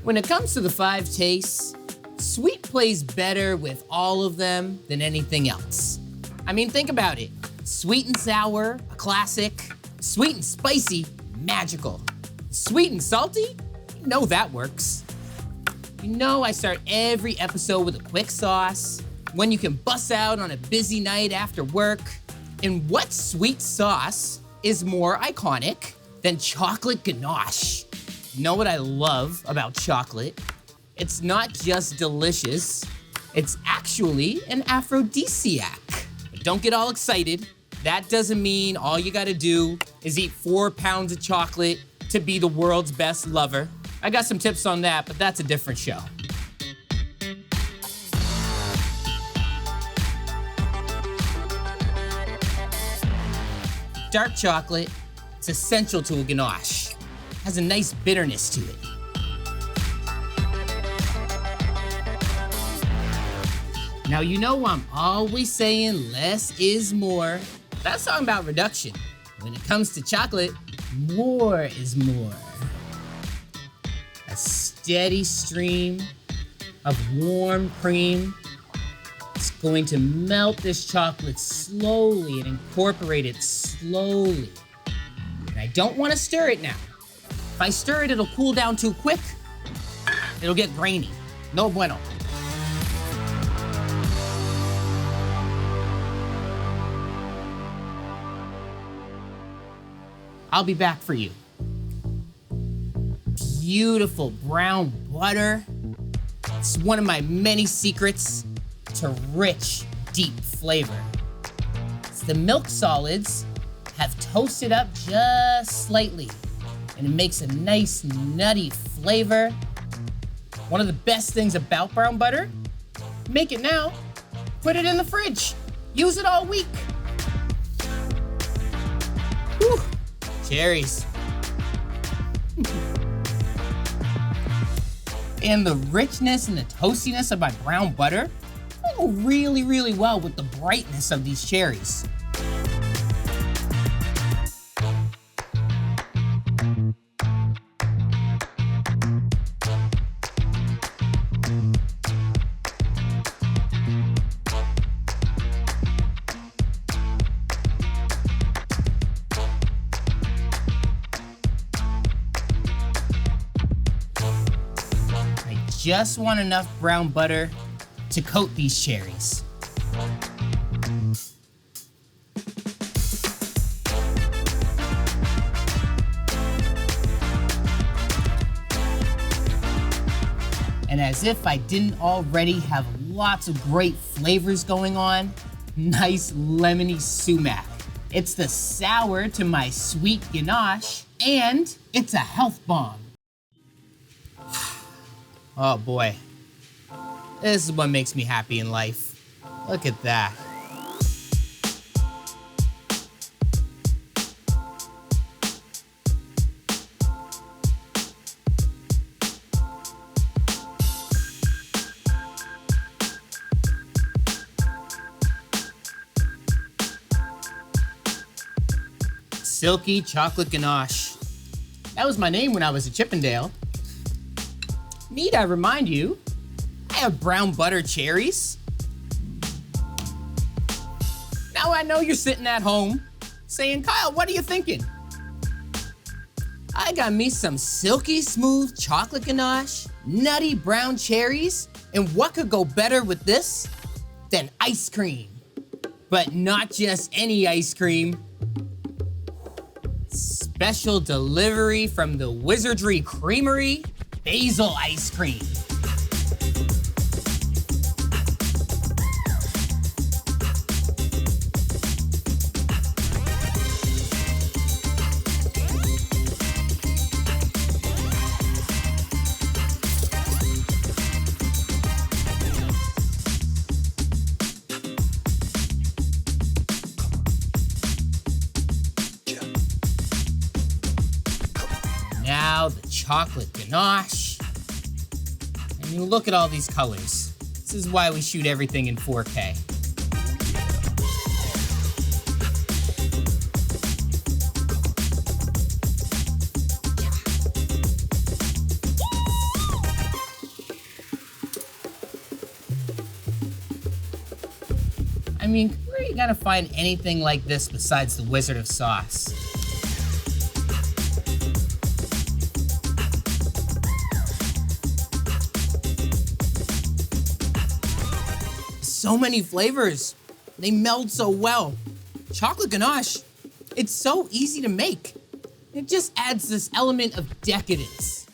When it comes to the 5 tastes, sweet plays better with all of them than anything else. I mean, think about it. Sweet and sour, a classic. Sweet and spicy, magical. Sweet and salty, you know that works. You know I start every episode with a quick sauce, one you can bust out on a busy night after work. And what sweet sauce is more iconic than chocolate ganache? You know what I love about chocolate? It's not just delicious, it's actually an aphrodisiac. But don't get all excited. That doesn't mean all you gotta do is eat 4 pounds of chocolate to be the world's best lover. I got some tips on that, but that's a different show. Dark chocolate, it's essential to a ganache. It has a nice bitterness to it. Now you know I'm always saying less is more. That's talking about reduction. When it comes to chocolate, more is more. A steady stream of warm cream. It's going to melt this chocolate slowly and incorporate it slowly. And I don't want to stir it now. If I stir it, it'll cool down too quick. It'll get grainy. No bueno. I'll be back for you. Beautiful brown butter. It's one of my many secrets to rich, deep flavor. It's the milk solids have toasted up just slightly, and it makes a nice nutty flavor. One of the best things about brown butter, make it now, put it in the fridge, use it all week. Whew. Cherries. And the richness and the toastiness of my brown butter go really, really well with the brightness of these cherries. Just want enough brown butter to coat these cherries. And as if I didn't already have lots of great flavors going on, nice lemony sumac. It's the sour to my sweet ganache, and it's a health bomb. Oh boy, this is what makes me happy in life. Look at that. Silky chocolate ganache. That was my name when I was a Chippendale. Need I remind you, I have brown butter cherries. Now I know you're sitting at home saying, Kyle, what are you thinking? I got me some silky smooth chocolate ganache, nutty brown cherries, and what could go better with this than ice cream? But not just any ice cream. Special delivery from the Wizardry Creamery. Basil ice cream. Now the chocolate ganache. And you look at all these colors. This is why we shoot everything in 4K. I mean, where are you gonna find anything like this besides the Wizard of Sauce? So many flavors. They meld so well. Chocolate ganache, it's so easy to make. It just adds this element of decadence.